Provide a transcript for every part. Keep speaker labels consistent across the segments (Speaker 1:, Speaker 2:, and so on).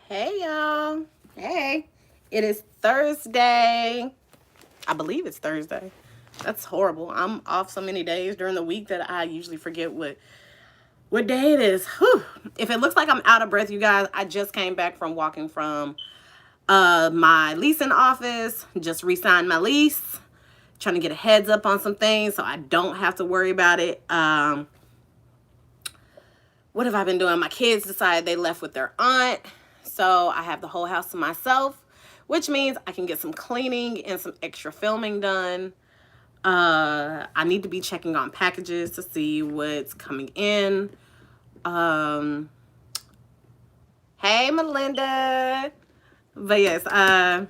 Speaker 1: Hey y'all. Hey. It is Thursday. I believe it's Thursday. That's horrible. I'm off so many days during the week that I usually forget what day it is. Whew. If it looks like I'm out of breath, you guys, I just came back from walking from my leasing office. Just re-signed my lease. Trying to get a heads up on some things so I don't have to worry about it. What have I been doing? My kids decided they left with their aunt. So I have the whole house to myself, which means I can get some cleaning and some extra filming done. I need to be checking on packages to see what's coming in. Hey, Melinda. But yes, I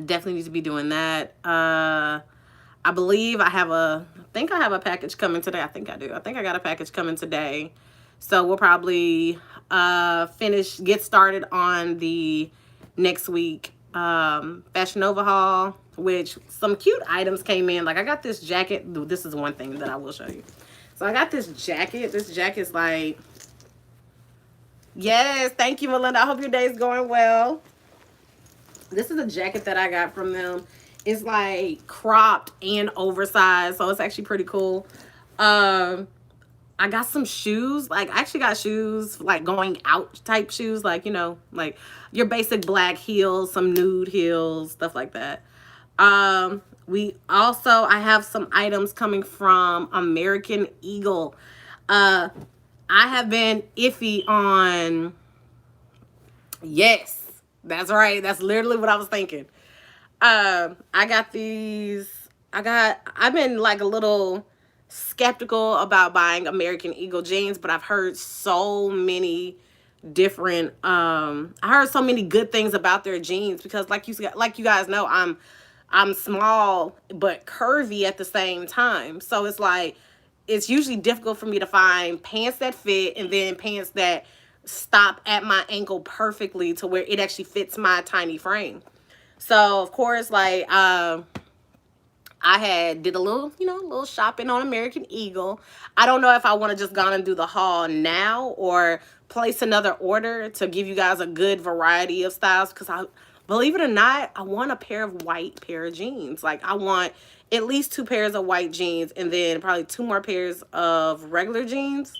Speaker 1: definitely need to be doing that. I believe I think I have a package coming today. I think I do. I think I got a package coming today. So we'll probably get started on the next week Fashion Nova haul, which some cute items came in. Like I got this jacket. This is one thing that I will show you. So I got this jacket. This jacket's like, yes, thank you, Melinda. I hope your day's going well. This is a jacket that I got from them. It's like cropped and oversized, so it's actually pretty cool. I got some shoes. Like I actually got shoes, like going out type shoes, like like your basic black heels, some nude heels, stuff like that. I have some items coming from American Eagle. I have been iffy on. Yes, that's right. That's literally what I was thinking. I got these. I've been like a little skeptical about buying American Eagle jeans, but I've heard so many different. I heard so many good things about their jeans because, like you guys know, I'm small but curvy at the same time. So it's like it's usually difficult for me to find pants that fit and then pants that stop at my ankle perfectly to where it actually fits my tiny frame. So of course, like I had did a little shopping on American Eagle. I don't know if I want to just go and do the haul now or place another order to give you guys a good variety of styles because believe it or not, I want a pair of jeans. Like I want at least 2 pairs of white jeans and then probably 2 more pairs of regular jeans.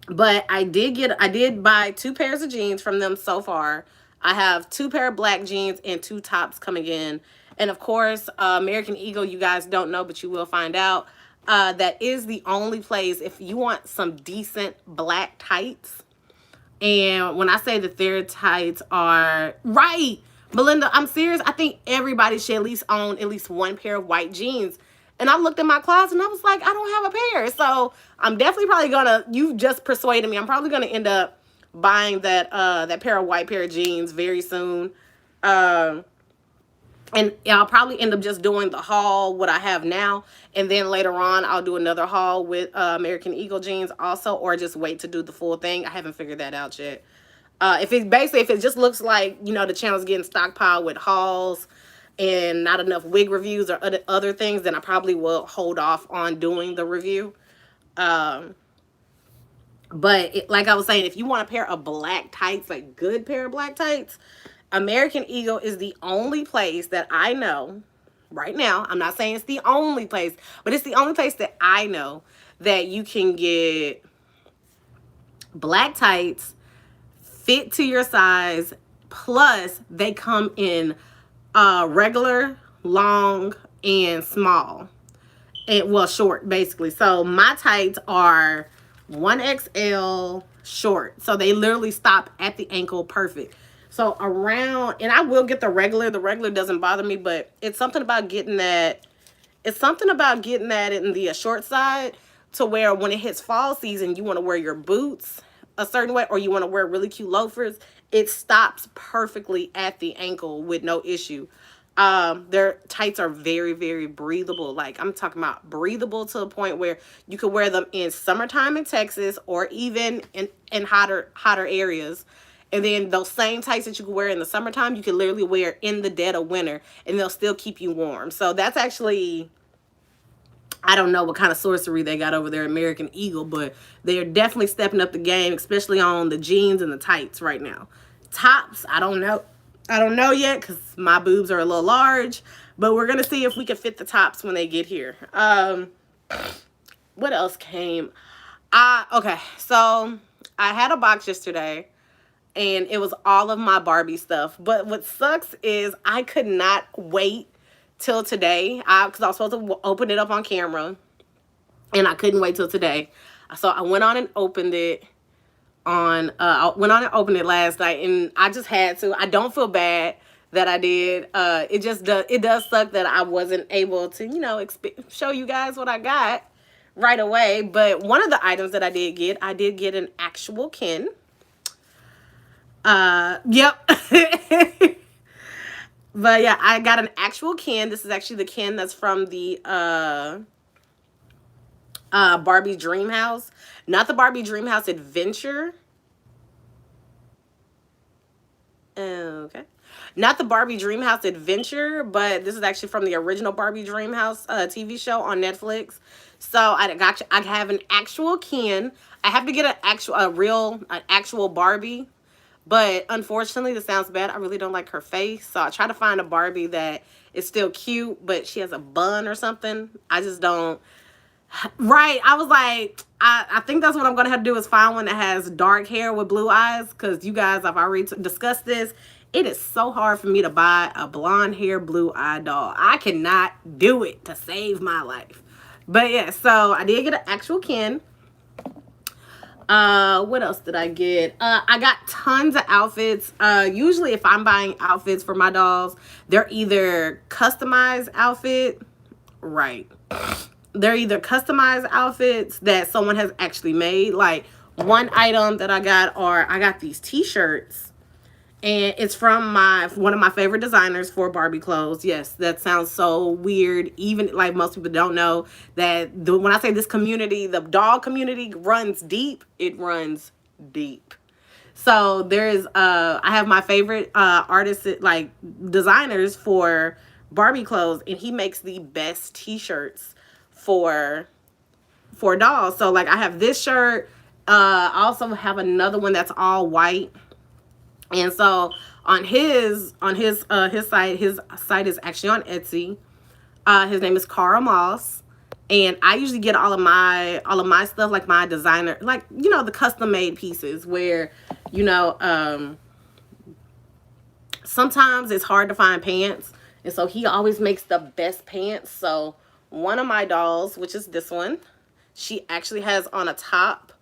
Speaker 1: But I did buy 2 pairs of jeans from them so far. I have 2 pair of black jeans and 2 tops coming in. And of course, American Eagle, you guys don't know, but you will find out. That is the only place if you want some decent black tights. And when I say that their tights are right, Melinda, I'm serious. I think everybody should at least own at least 1 pair of white jeans. And I looked in my closet and I was like, I don't have a pair. So I'm definitely probably you just persuaded me. I'm probably gonna end up buying that pair of white pair of jeans very soon. And I'll probably end up just doing the haul, what I have now. And then later on, I'll do another haul with American Eagle jeans also, or just wait to do the full thing. I haven't figured that out yet. If it just looks like, the channel's getting stockpiled with hauls and not enough wig reviews or other things, then I probably will hold off on doing the review. But like I was saying, if you want a pair of black tights, like good pair of black tights, American Eagle is the only place that I know right now. I'm not saying it's the only place, but it's the only place that I know that you can get black tights, fit to your size, plus they come in regular, long, and small. Short, basically. So my tights are 1XL short. So they literally stop at the ankle perfect. So and I will get the regular. The regular doesn't bother me, but it's something about getting that. It's something about getting that in the short side to where when it hits fall season, you want to wear your boots a certain way or you want to wear really cute loafers. It stops perfectly at the ankle with no issue. Their tights are very, very breathable. Like I'm talking about breathable to the point where you could wear them in summertime in Texas or even in hotter areas. And then those same tights that you can wear in the summertime, you can literally wear in the dead of winter and they'll still keep you warm. So that's actually I don't know what kind of sorcery they got over there at American Eagle, but they're definitely stepping up the game, especially on the jeans and the tights right now. Tops, I don't know. I don't know yet because my boobs are a little large, but we're going to see if we can fit the tops when they get here. What else came? Okay, so I had a box yesterday and it was all of my Barbie stuff. But what sucks is I could not wait till today because I was supposed to open it up on camera and I couldn't wait till today. So I went on and opened it I went on and opened it last night and I just had to. I don't feel bad that I did. It does suck that I wasn't able to, show you guys what I got right away. But one of the items that I did get an actual Ken. Yep. But yeah, I got an actual Ken. This is actually the Ken that's from the Barbie Dream House. Not the Barbie Dream House Adventure. Okay. Not the Barbie Dream House Adventure, but this is actually from the original Barbie Dream House TV show on Netflix. So I have an actual Ken. I have to get an actual Barbie. But unfortunately, this sounds bad. I really don't like her face. So I try to find a Barbie that is still cute, but she has a bun or something. I just don't. Right. I was like, I think that's what I'm going to have to do is find one that has dark hair with blue eyes. Because you guys, I've already discussed this. It is so hard for me to buy a blonde hair, blue eye doll. I cannot do it to save my life. But yeah, so I did get an actual Ken. What else did I get? I got tons of outfits. Usually if I'm buying outfits for my dolls, they're either customized outfit, right. They're either customized outfits that someone has actually made. Like one item that I got these t-shirts and it's from one of my favorite designers for Barbie clothes. Yes, that sounds so weird. Even like most people don't know that when I say this community, the doll community runs deep. It runs deep. So there's I have my favorite artists, like designers for Barbie clothes, and he makes the best t-shirts for dolls. So like I have this shirt. I also have another one that's all white. And so on his site is actually on Etsy. His name is Carl Moss. And I usually get all of my stuff, like my designer, like, the custom made pieces where, sometimes it's hard to find pants. And so he always makes the best pants. So one of my dolls, which is this one, she actually has on a top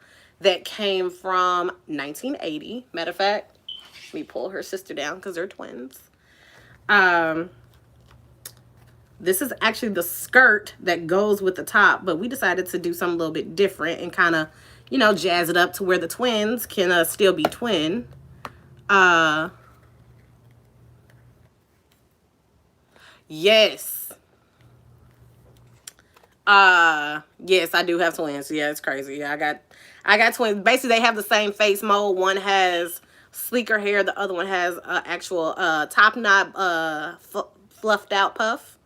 Speaker 1: that came from 1980. Matter of fact, let me pull her sister down because they're twins. This is actually the skirt that goes with the top, but we decided to do something a little bit different and kind of, jazz it up to where the twins can still be twin. Yes. Yes, I do have twins. Yeah, it's crazy. Yeah, I got twins. Basically, they have the same face mold. One has sleeker hair. The other one has actual top knot fluffed out puff.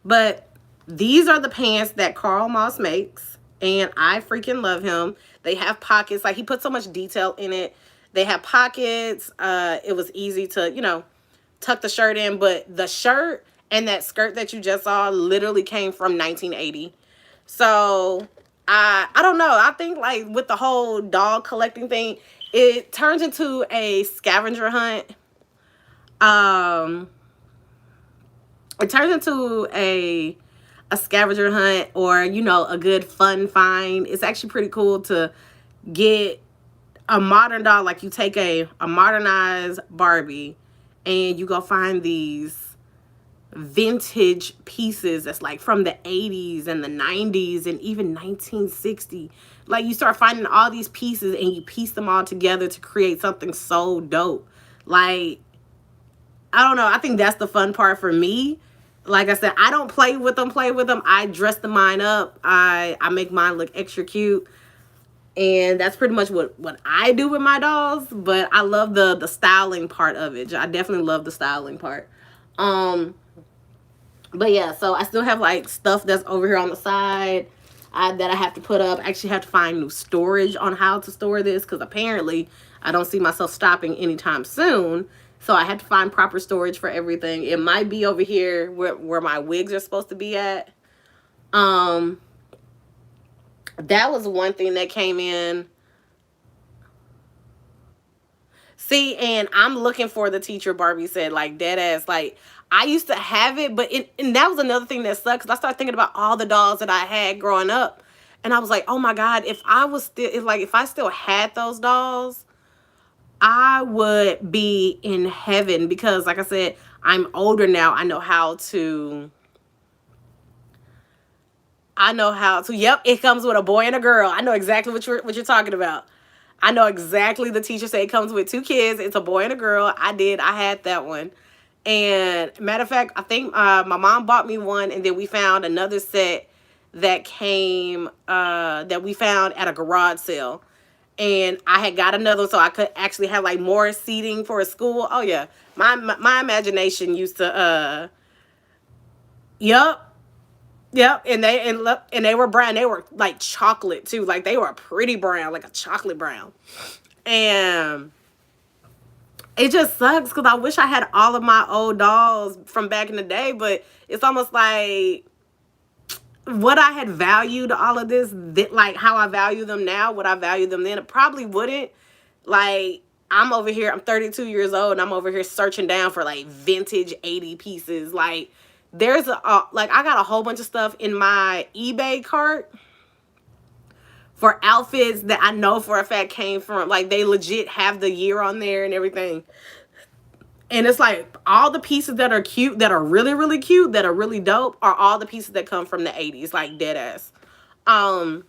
Speaker 1: But these are the pants that Carl Moss makes, and I freaking love him. They have pockets. Like, he put so much detail in it. They have pockets. It was easy to, tuck the shirt in, but the shirt and that skirt that you just saw literally came from 1980. So I don't know. I think like with the whole doll collecting thing, it turns into a scavenger hunt. It turns into a scavenger hunt or, a good fun find. It's actually pretty cool to get a modern doll. Like you take a modernized Barbie and you go find these vintage pieces that's like from the 80s and the 90s and even 1960. Like you start finding all these pieces and you piece them all together to create something so dope. Like, I don't know. I think that's the fun part for me. Like I said, I don't play with them. I dress the mine up. I make mine look extra cute. And that's pretty much what I do with my dolls. But I love the styling part of it. I definitely love the styling part. But yeah, so I still have like stuff that's over here on the side that I have to put up. I actually have to find new storage on how to store this because apparently I don't see myself stopping anytime soon. So I had to find proper storage for everything. It might be over here where my wigs are supposed to be at. Um, that was one thing that came in. See, and I'm looking for the teacher Barbie said, like dead ass. Like I used to have it, but and that was another thing that sucks. I started thinking about all the dolls that I had growing up, and I was like, oh my god, if I was still, if I still had those dolls, I would be in heaven because, like I said, I'm older now. I know how to. I know how to. Yep, it comes with a boy and a girl. I know exactly what you're talking about. I know exactly. The teacher said it comes with two kids. It's a boy and a girl. I did. I had that one. And matter of fact, I think my mom bought me one, and then we found another set that came that we found at a garage sale. And I had got another one so I could actually have like more seating for a school. Oh yeah, my imagination used to. Yep. Yep, and they were brown. They were like chocolate too. Like they were a pretty brown, like a chocolate brown. And it just sucks because I wish I had all of my old dolls from back in the day. But it's almost like what I had valued all of this, like how I value them now, would I value them then? It probably wouldn't. Like I'm over here, I'm 32 years old, and I'm over here searching down for like vintage 80 pieces. Like there's like I got a whole bunch of stuff in my eBay cart for outfits that I know for a fact came from, like they legit have the year on there and everything. And it's like all the pieces that are cute, that are really, really cute, that are really dope, are all the pieces that come from the 80s, like dead ass. Um,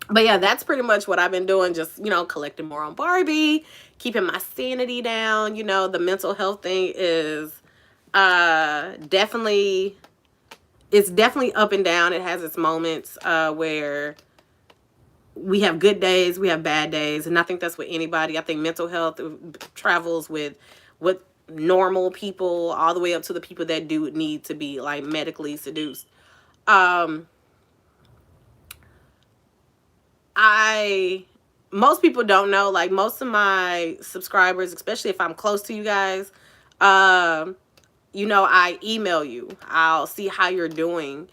Speaker 1: but yeah, that's pretty much what I've been doing. Just, collecting more on Barbie, keeping my sanity down. The mental health thing is definitely, it's definitely up and down. It has its moments where we have good days, we have bad days, and I think that's with anybody. I think mental health travels with normal people all the way up to the people that do need to be like medically seduced. Um, I Most people don't know, like most of my subscribers, especially if I'm close to you guys, I email you. I'll see how you're doing.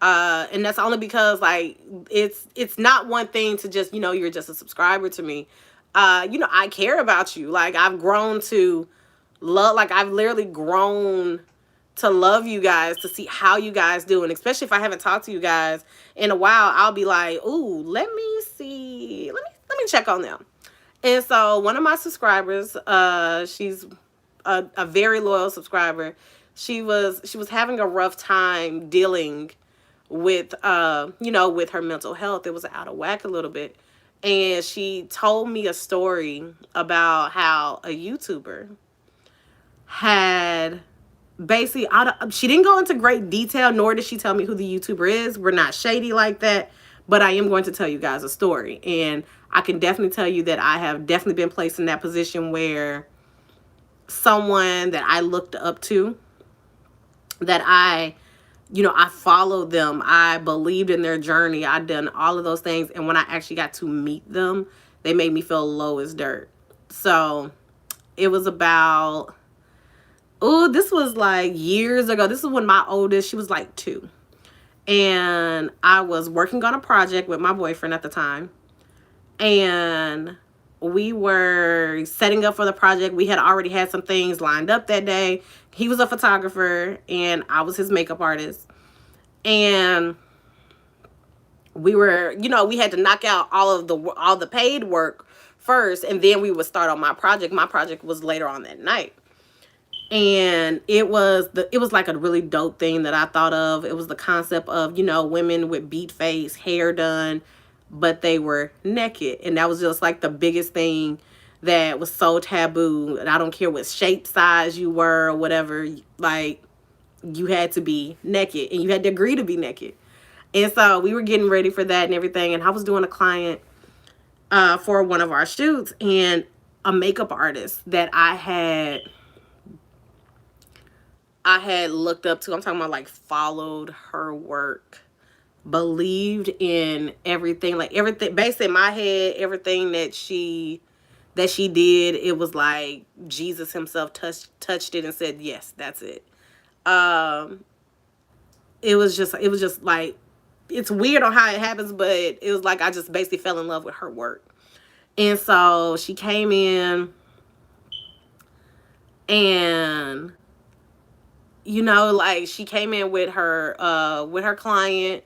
Speaker 1: And that's only because like it's not one thing to just, you're just a subscriber to me. I care about you. Like I've grown to love, like I've literally grown to love you guys, to see how you guys do. And especially if I haven't talked to you guys in a while, I'll be like, ooh, let me see. Let me check on them. And so one of my subscribers, she's a very loyal subscriber. She was having a rough time dealing with with her mental health. It was out of whack a little bit. And she told me a story about how a YouTuber had basically, she didn't go into great detail, nor did she tell me who the YouTuber is. We're not shady like that, but I am going to tell you guys a story. And I can definitely tell you that I have definitely been placed in that position where someone that I looked up to, that I followed them, I believed in their journey, I'd done all of those things, and when I actually got to meet them, they made me feel low as dirt. So it was about, oh, this was like years ago. This is when my oldest, she was like 2. And I was working on a project with my boyfriend at the time. And we were setting up for the project. We had already had some things lined up that day. He was a photographer and I was his makeup artist. And we were, we had to knock out all the paid work first, and then we would start on my project. My project was later on that night. And it was like a really dope thing that I thought of. It was the concept of, women with beat face, hair done, but they were naked. And that was just like the biggest thing that was so taboo. And I don't care what shape, size you were or whatever, like you had to be naked and you had to agree to be naked. And so we were getting ready for that and everything. And I was doing a client for one of our shoots, and a makeup artist that I had I had looked up to. I'm talking about like followed her work, believed in everything, like everything based in my head, everything that she did, it was like Jesus himself touched it and said, "Yes, that's it." Um it was just like, it's weird on how it happens, but it was like I just basically fell in love with her work. And so she came in, and like she came in with her client,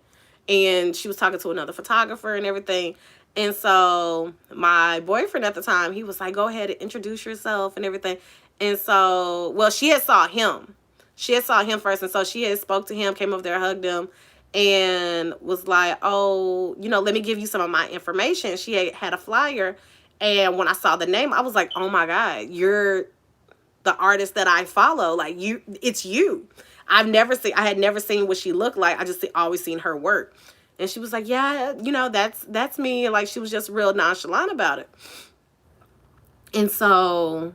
Speaker 1: and she was talking to another photographer and everything. And so my boyfriend at the time, he was like, "Go ahead and introduce yourself and everything." And so, well, she had saw him. She had saw him first, and so she had spoke to him, came over there, hugged him, and was like, "Oh, let me give you some of my information." She had a flyer, and when I saw the name, I was like, "Oh my God, you're the artist that I follow. Like, it's you." I had never seen what she looked like. I just always seen her work. And she was like, "Yeah, that's me." Like, she was just real nonchalant about it. And so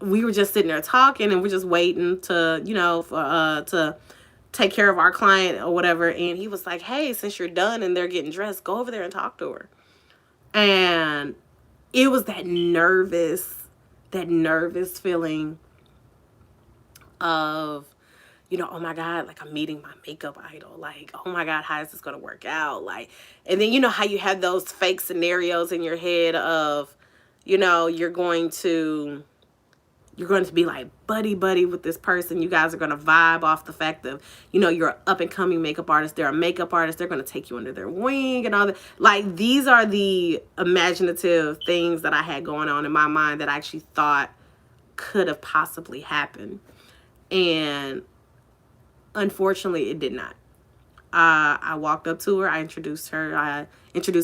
Speaker 1: we were just sitting there talking, and we're just waiting to, to take care of our client or whatever. And he was like, "Hey, since you're done and they're getting dressed, go over there and talk to her." And it was that nervous feeling of, "Oh my God, like, I'm meeting my makeup idol. Like, oh my God, how is this going to work out?" Like, and then, how you have those fake scenarios in your head of, you're going to be like buddy buddy with this person. You guys are going to vibe off the fact of, you're an up and coming makeup artist. They're a makeup artist. They're going to take you under their wing and all that. Like, these are the imaginative things that I had going on in my mind that I actually thought could have possibly happened. And unfortunately, it did not. I walked up to her. I introduced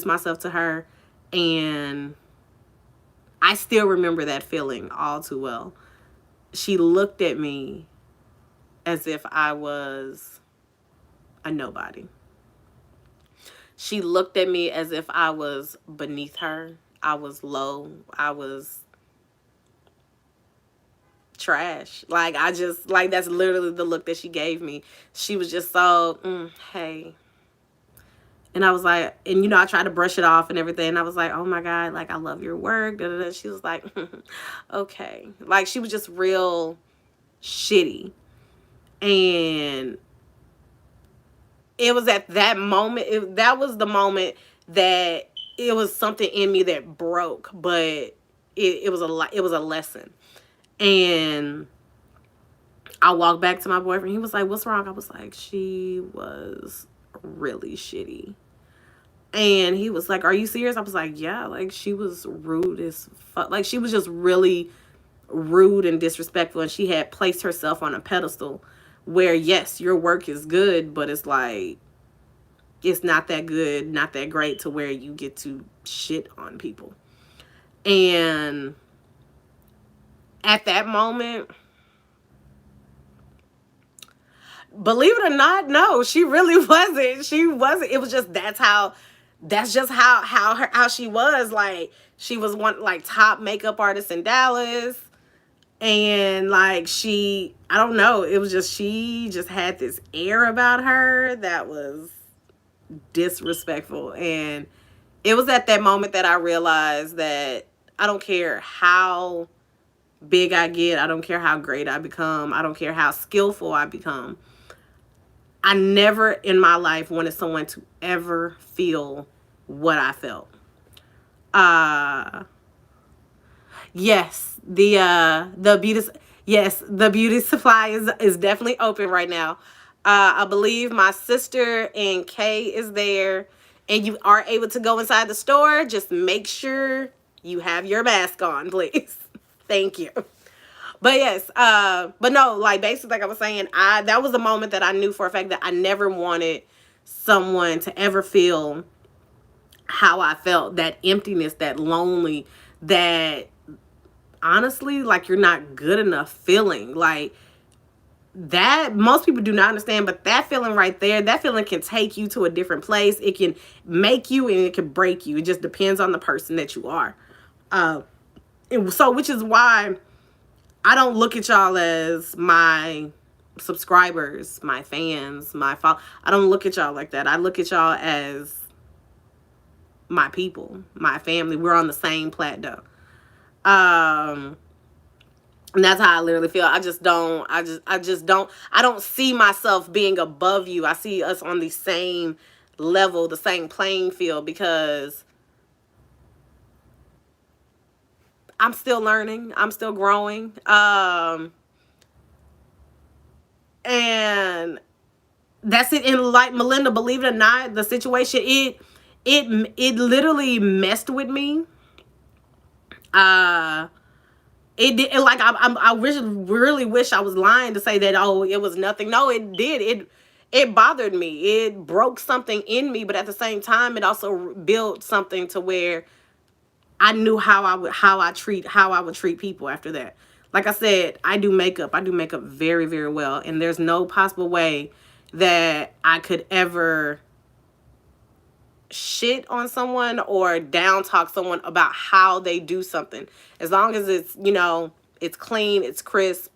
Speaker 1: myself to her. And I still remember that feeling all too well. She looked at me as if I was a nobody. She looked at me as if I was beneath her. I was low. I was trash. Like, that's literally the look that she gave me. She was just so, hey. And I was like, and I tried to brush it off and everything. And I was like, "Oh my God, like, I love your work." Da, da, da. She was like, "Okay." Like, she was just real shitty. And it was at that moment, that was the moment that it was something in me that broke, but it was a lesson. And I walked back to my boyfriend. He was like, "What's wrong?" I was like, "She was really shitty." And he was like, "Are you serious?" I was like, "Yeah." Like, she was rude as fuck. Like, she was just really rude and disrespectful. And she had placed herself on a pedestal where, yes, your work is good, but it's like, it's not that good, not that great to where you get to shit on people. And at that moment, believe it or not, no, she really wasn't. She wasn't. It was just, that's just how she was. Like, she was one, like, top makeup artist in Dallas. And like, I don't know, it was just, she just had this air about her that was disrespectful. And it was at that moment that I realized that I don't care how big I get, I don't care how great I become, I don't care how skillful I become, I never in my life wanted someone to ever feel what I felt. Yes, the beauty, yes, the beauty supply is definitely open right now. I believe my sister and Kay is there, and you are able to go inside the store. Just make sure you have your mask on, please. Thank you. But yes, but no, like, basically, like I was saying, that was the moment that I knew for a fact that I never wanted someone to ever feel how I felt, that emptiness, that lonely, that honestly, like, you're not good enough feeling. Like, that most people do not understand, but that feeling right there, that feeling can take you to a different place. It can make you and it can break you. It just depends on the person that you are. So, which is why I don't look at y'all as my subscribers, my fans, I don't look at y'all like that. I look at y'all as my people, my family. We're on the same plateau. And that's how I literally feel. I don't see myself being above you. I see us on the same level, the same playing field, because I'm still learning. I'm still growing. And that's it. And like Melinda, believe it or not, the situation, it literally messed with me. It did. Like I really wish I was lying to say that, oh, it was nothing. No, it did. It bothered me. It broke something in me, but at the same time, it also built something to where I knew how I would treat people after that. Like I said, I do makeup. I do makeup very, very well, and there's no possible way that I could ever shit on someone or down talk someone about how they do something. As long as it's, it's clean, it's crisp,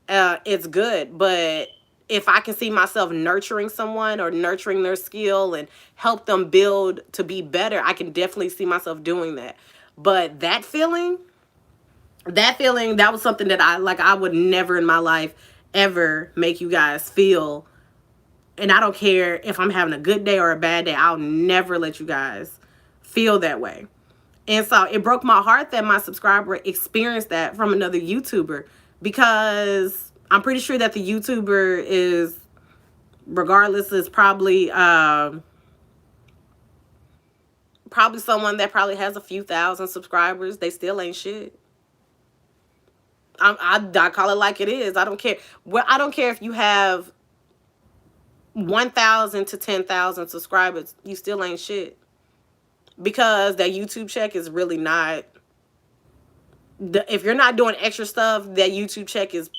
Speaker 1: it's good. But if I can see myself nurturing someone or nurturing their skill and help them build to be better, I can definitely see myself doing that. But that was something that I would never in my life ever make you guys feel. And I don't care if I'm having a good day or a bad day, I'll never let you guys feel that way. And so it broke my heart that my subscriber experienced that from another YouTuber, because I'm pretty sure that the YouTuber is, regardless, is probably someone that probably has a few thousand subscribers. They still ain't shit. I call it like it is. I don't care. Well, I don't care if you have 1,000 to 10,000 subscribers. You still ain't shit, because that YouTube check is really not. If you're not doing extra stuff, that YouTube check is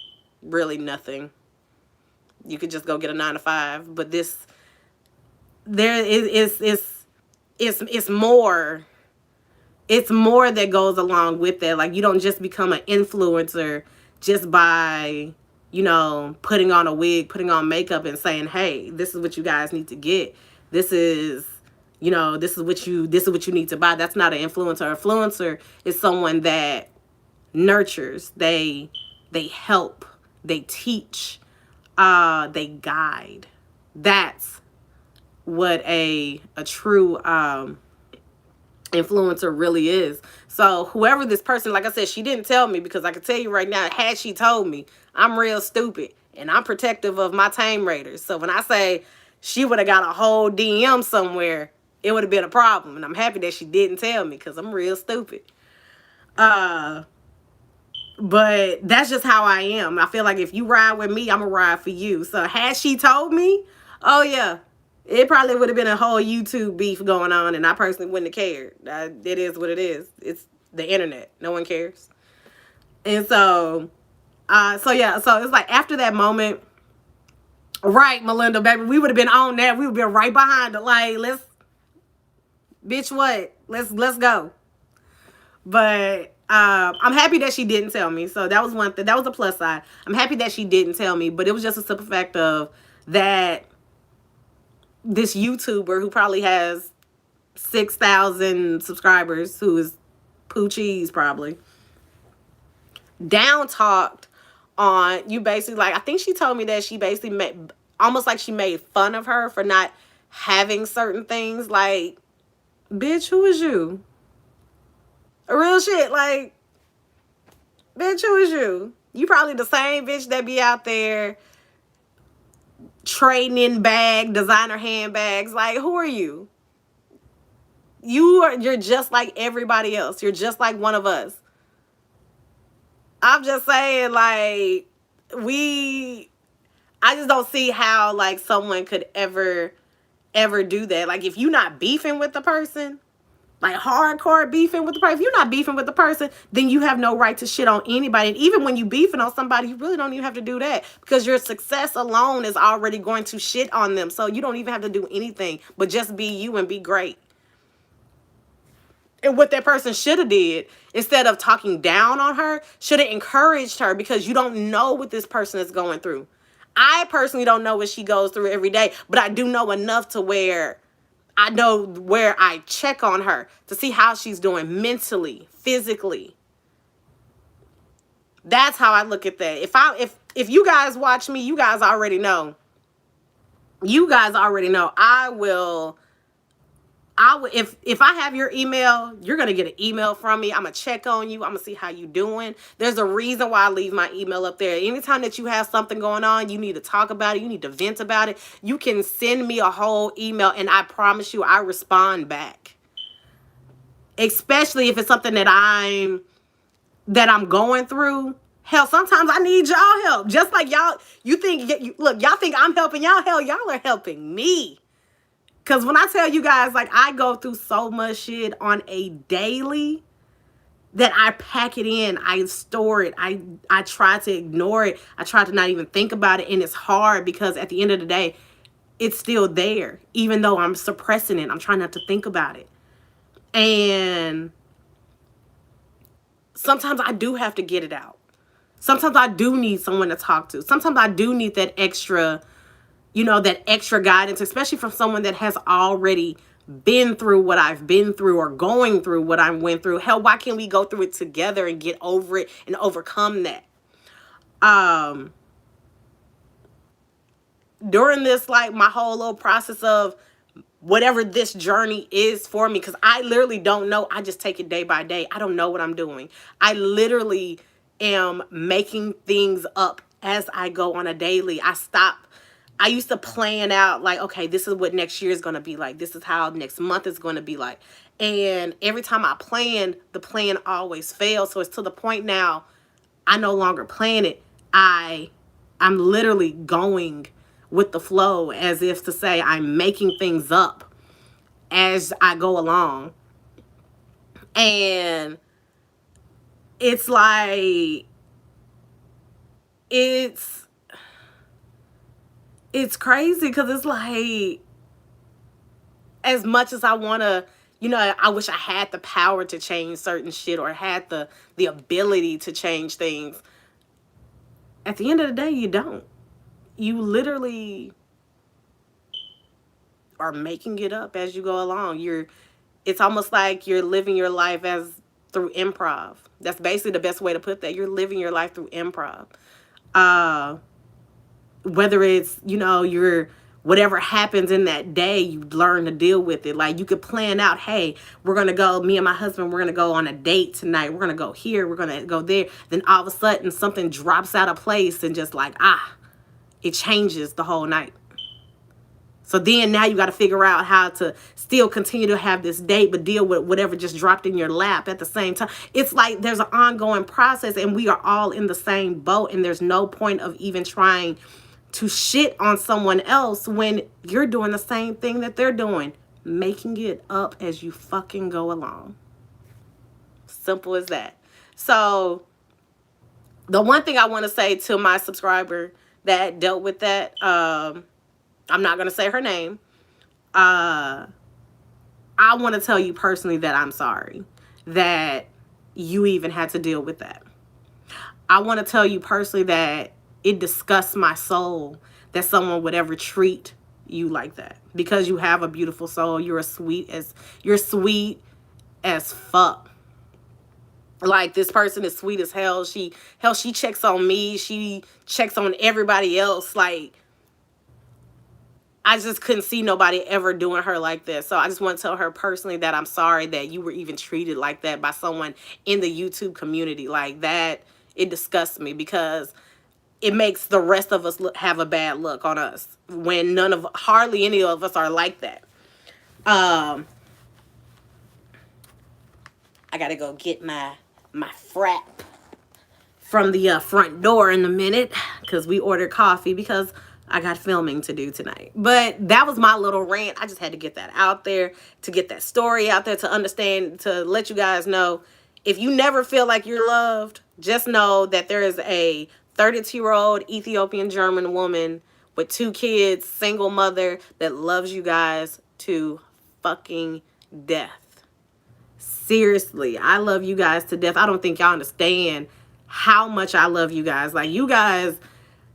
Speaker 1: really nothing. You could just go get a 9 to 5. But there it's more. It's more that goes along with that. Like, you don't just become an influencer just by, putting on a wig, putting on makeup and saying, hey, this is what you guys need to get. This is what you need to buy. That's not an influencer. Influencer is someone that nurtures, they help, they teach, they guide. That's what a true influencer really is. So whoever this person, like I said, she didn't tell me, because I can tell you right now, had she told me, I'm real stupid and I'm protective of my TamedRaiders. So when I say she would have got a whole DM somewhere, it would have been a problem. And I'm happy that she didn't tell me, because I'm real stupid. But that's just how I am. I feel like if you ride with me, I'm gonna ride for you. So had she told me, oh yeah, it probably would have been a whole YouTube beef going on, and I personally wouldn't have cared. It is what it is. It's the internet. No one cares. And so yeah. So it's like, after that moment, right, Melinda, baby, we would have been on that. We would have been right behind it. Like, bitch, what? Let's go. But I'm happy that she didn't tell me. So that was one thing. That was a plus side. I'm happy that she didn't tell me. But it was just a simple fact of that this YouTuber who probably has 6,000 subscribers, who is poo cheese probably, down talked on you, basically. Like, I think she told me that she basically made, almost like she made fun of her for not having certain things. Like, bitch, who is you? Real shit. Like, bitch, who is you? You probably the same bitch that be out there trading in designer handbags. Like, who are you? You're just like everybody else. You're just like one of us. I'm just saying, like, I just don't see how, like, someone could ever do that. Like, if you're not beefing with the person, like hardcore beefing with the person, if you're not beefing with the person, then you have no right to shit on anybody. And even when you beefing on somebody, you really don't even have to do that, because your success alone is already going to shit on them. So you don't even have to do anything but just be you and be great. And what that person should have did, instead of talking down on her, should have encouraged her, because you don't know what this person is going through. I personally don't know what she goes through every day, but I do know enough to where I know where I check on her to see how she's doing mentally, physically. That's how I look at that. If you guys watch me, you guys already know. You guys already know. If I have your email, you're gonna get an email from me. I'm gonna check on you. I'm gonna see how you doing. There's a reason why I leave my email up there. Anytime that you have something going on, you need to talk about it, you need to vent about it, you can send me a whole email and I promise you I respond back. Especially if it's something that I'm going through. Hell, sometimes I need y'all help. Just like y'all, y'all think I'm helping y'all. Hell, y'all are helping me. Because when I tell you guys, like, I go through so much shit on a daily that I pack it in. I store it. I try to ignore it. I try to not even think about it. And it's hard because at the end of the day, it's still there. Even though I'm suppressing it. I'm trying not to think about it. And sometimes I do have to get it out. Sometimes I do need someone to talk to. Sometimes I do need that extra guidance, especially from someone that has already been through what I've been through or going through what I went through. Hell, why can't we go through it together and get over it and overcome that? During this, like, my whole little process of whatever this journey is for me, because I literally don't know. I just take it day by day. I don't know what I'm doing. I literally am making things up as I go on a daily. I used to plan out like, okay, this is what next year is going to be like. This is how next month is going to be like. And every time I plan, the plan always fails. So it's to the point now, I no longer plan it. I'm literally going with the flow, as if to say I'm making things up as I go along. And it's like, it's crazy because it's like, as much as I want to, I wish I had the power to change certain shit or had the ability to change things. At the end of the day, you don't. You literally are making it up as you go along. It's almost like you're living your life as through improv. That's basically the best way to put that. You're living your life through improv. Whether it's, you're whatever happens in that day, you learn to deal with it. Like, you could plan out, hey, we're going to go, me and my husband, we're going to go on a date tonight. We're going to go here. We're going to go there. Then all of a sudden something drops out of place and just like, it changes the whole night. So then now you got to figure out how to still continue to have this date, but deal with whatever just dropped in your lap at the same time. It's like there's an ongoing process and we are all in the same boat, and there's no point of even trying to shit on someone else when you're doing the same thing that they're doing, making it up as you fucking go along. Simple as that. So the one thing I want to say to my subscriber that dealt with that, I'm not going to say her name. I want to tell you personally that I'm sorry that you even had to deal with that. I want to tell you personally that it disgusts my soul that someone would ever treat you like that, because you have a beautiful soul. You're sweet as fuck. Like, this person is sweet as hell. She checks on me. She checks on everybody else. Like, I just couldn't see nobody ever doing her like this. So I just want to tell her personally that I'm sorry that you were even treated like that by someone in the YouTube community. Like that, it disgusts me, because it makes the rest of us have a bad look on us when hardly any of us are like that. I gotta go get my frap from the front door in a minute, because we ordered coffee because I got filming to do tonight. But that was my little rant. I just had to get that out there, to get that story out there, to understand, to let you guys know, if you never feel like you're loved, just know that there is a 32-year-old Ethiopian German woman with 2 kids, single mother, that loves you guys to fucking death. Seriously, I love you guys to death. I don't think y'all understand how much I love you guys. Like, you guys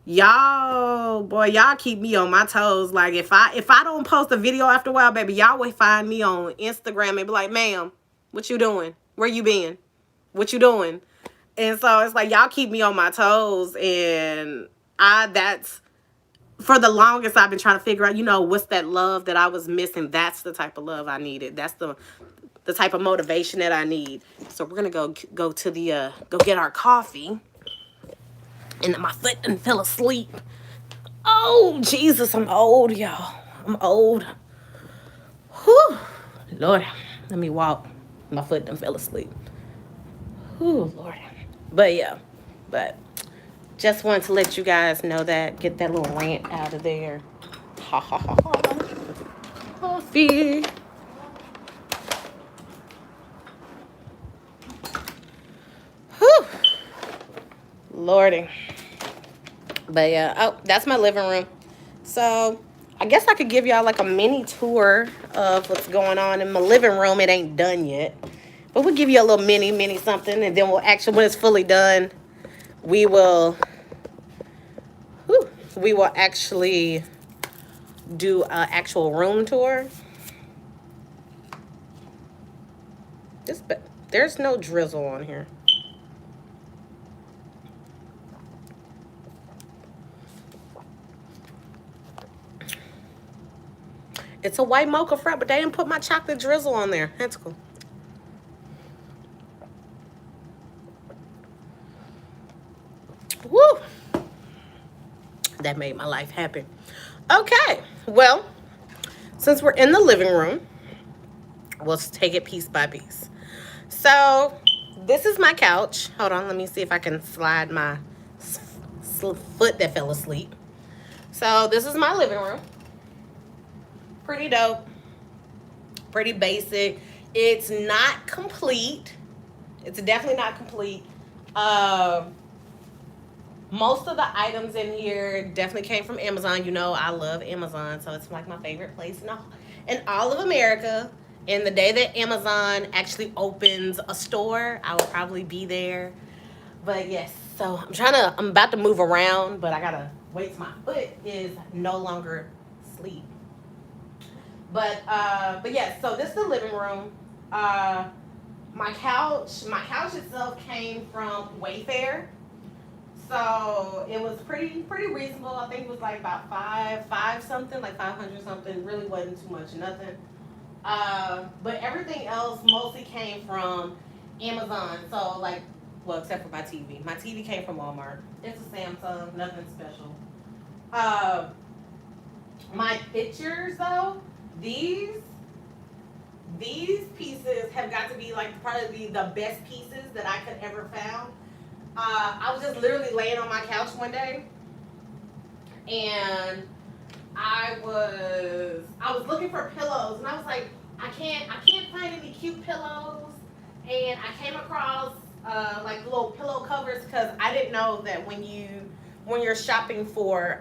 Speaker 1: Y'all, boy, y'all keep me on my toes. Like if I don't post a video after a while, baby, y'all will find me on Instagram and be like, ma'am, what you doing? Where you been? What you doing? And so it's like y'all keep me on my toes, and that's for the longest I've been trying to figure out, what's that love that I was missing. That's the type of love I needed. That's the type of motivation that I need. So we're gonna go to the go get our coffee. And my foot done fell asleep. Oh Jesus, I'm old, y'all. I'm old. Whew. Lord, let me walk. My foot done fell asleep. Whew, Lord. But yeah, but just wanted to let you guys know that. Get that little rant out of there. Ha ha ha ha. Coffee. Whew. Lordy. But yeah, oh, that's my living room. So I guess I could give y'all like a mini tour of what's going on in my living room. It ain't done yet, but we'll give you a little mini something, and then we'll actually, when it's fully done, we will actually do an actual room tour. There's no drizzle on here. It's a white mocha frap, but they didn't put my chocolate drizzle on there. That's cool. Woo! That made my life happen. Okay, well, since we're in the living room, let's take it piece by piece. So this is my couch. Hold on, let me see if I can slide my foot that fell asleep. So this is my living room. Pretty dope. Pretty basic. It's not complete. It's definitely not complete. Most of the items in here definitely came from Amazon. I love Amazon, so it's like my favorite place in all of America. And the day that Amazon actually opens a store, I will probably be there. But yes, so I'm about to move around, but I gotta wait till my foot is no longer asleep. But yes, so this is the living room. My couch itself came from Wayfair. So it was pretty reasonable. I think it was like about five something, like 500 something. Really wasn't too much, nothing. But everything else mostly came from Amazon. So like, well, except for my TV. My TV came from Walmart. It's a Samsung, nothing special. My pictures though, these pieces have got to be like probably the best pieces that I could ever found. I was just literally laying on my couch one day, and I was looking for pillows, and I was like, I can't find any cute pillows, and I came across like little pillow covers, because I didn't know that when you're shopping for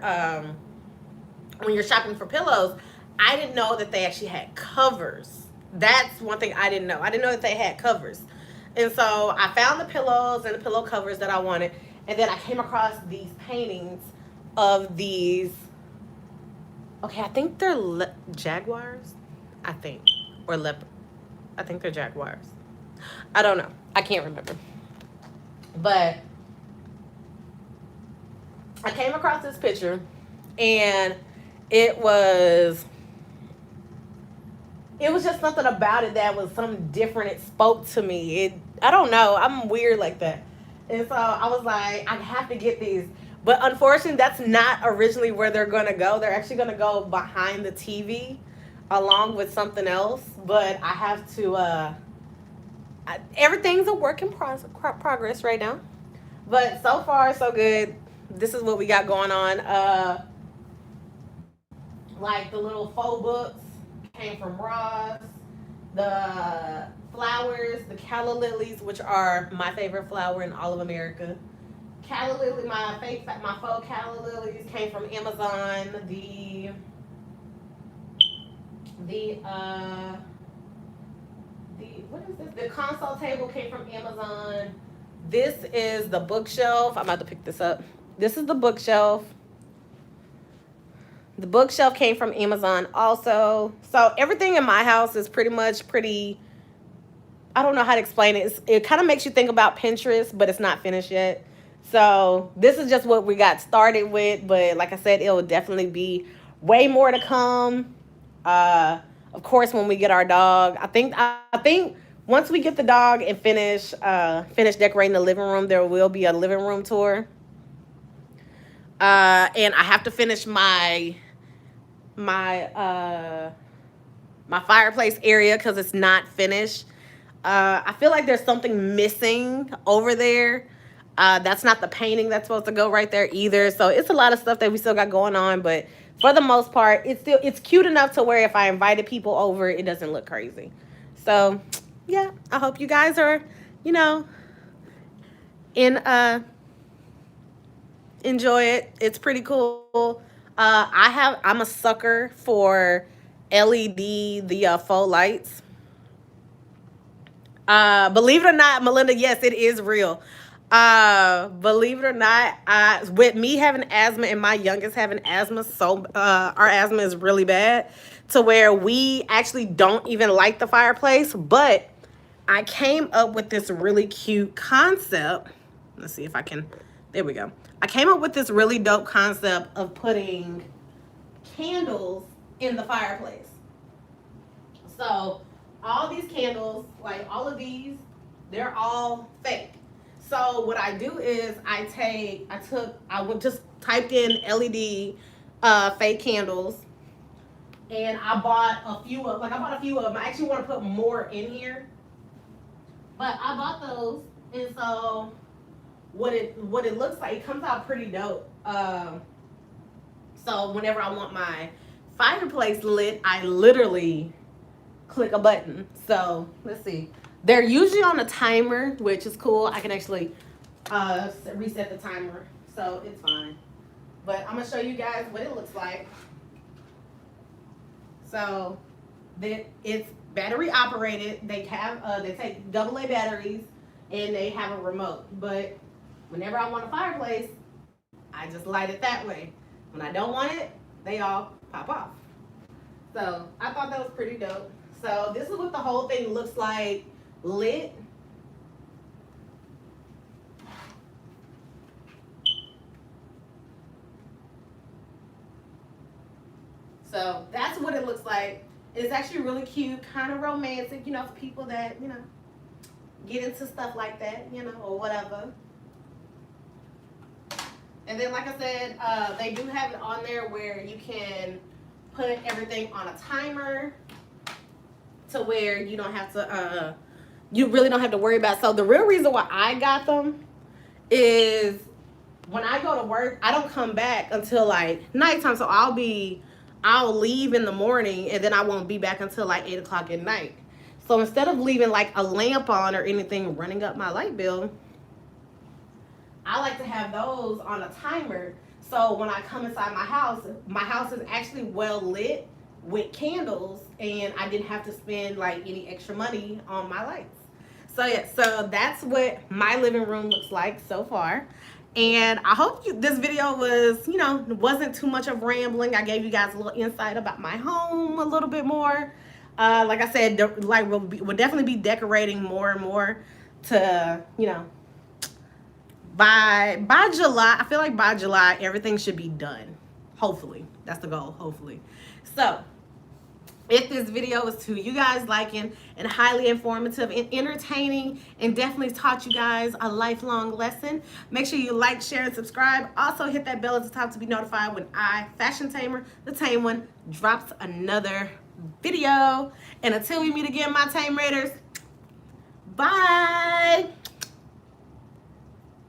Speaker 1: pillows, I didn't know that they actually had covers. That's one thing I didn't know. I didn't know that they had covers. And so I found the pillows and the pillow covers that I wanted. And then I came across these paintings of these. Okay, I think they're jaguars. I think. Or leopard. I think they're jaguars. I don't know. I can't remember. But I came across this picture, and it was just something about it that was something different. It spoke to me. I don't know. I'm weird like that. And so I was like, I have to get these. But unfortunately, that's not originally where they're going to go. They're actually going to go behind the TV along with something else. But I have to, everything's a work in progress right now. But so far, so good. This is what we got going on. Like the little faux books came from Ross. The flowers, the calla lilies, which are my favorite flower in all of America. Calla lily, my faux calla lilies came from Amazon. What is this? The console table came from Amazon. This is the bookshelf. I'm about to pick this up. This is the bookshelf. The bookshelf came from Amazon also. So everything in my house is pretty much I don't know how to explain it. It kind of makes you think about Pinterest, but it's not finished yet. So this is just what we got started with. But like I said, it will definitely be way more to come. Of course, when we get our dog, I think once we get the dog and finish decorating the living room, there will be a living room tour. And I have to finish my my fireplace area because it's not finished. I feel like there's something missing over there. That's not the painting that's supposed to go right there either. So it's a lot of stuff that we still got going on, but for the most part, it's cute enough to where if I invited people over, it doesn't look crazy. So yeah, I hope you guys are, you know, in enjoy it. It's pretty cool. I'm a sucker for LED, the faux lights. Believe it or not, Melinda, yes, it is real. Believe it or not, with me having asthma and my youngest having asthma, so our asthma is really bad to where we actually don't even light the fireplace. But I came up with this really cute concept. Let's see if I can. There we go. I came up with this really dope concept of putting candles in the fireplace. So all these candles, like all of these, they're all fake. So what I do is I would just typed in LED fake candles, and I bought a few of them. I actually want to put more in here, but I bought those, and so what it looks like, it comes out pretty dope. So whenever I want my fireplace lit, I literally click a button. So let's see. They're usually on a timer, which is cool. I can actually reset the timer, so it's fine. But I'm gonna show you guys what it looks like. So it's battery operated. They take AA batteries, and they have a remote. But whenever I want a fireplace, I just light it that way. When I don't want it, they all pop off. So I thought that was pretty dope. So this is what the whole thing looks like lit. So that's what it looks like. It's actually really cute, kind of romantic, for people that, get into stuff like that, or whatever. And then, like I said, they do have it on there where you can put everything on a timer to where you don't have to, you really don't have to worry about. So the real reason why I got them is when I go to work, I don't come back until like nighttime. So I'll leave in the morning, and then I won't be back until like 8 o'clock at night. So instead of leaving like a lamp on or anything running up my light bill, I like to have those on a timer. So when I come inside my house is actually well lit with candles, and I didn't have to spend like any extra money on my lights. So yeah, so that's what my living room looks like so far. And I hope this video was, wasn't too much of rambling. I gave you guys a little insight about my home a little bit more. Like I said, we'll definitely be decorating more and more to, by July. I feel like by July, everything should be done. Hopefully. That's the goal, hopefully. So if this video was to you guys liking and highly informative and entertaining and definitely taught you guys a lifelong lesson, make sure you like, share, and subscribe. Also hit that bell at the top to be notified when Fashion Tamer, the Tame One, drops another video. And until we meet again, my Tame Raiders, bye.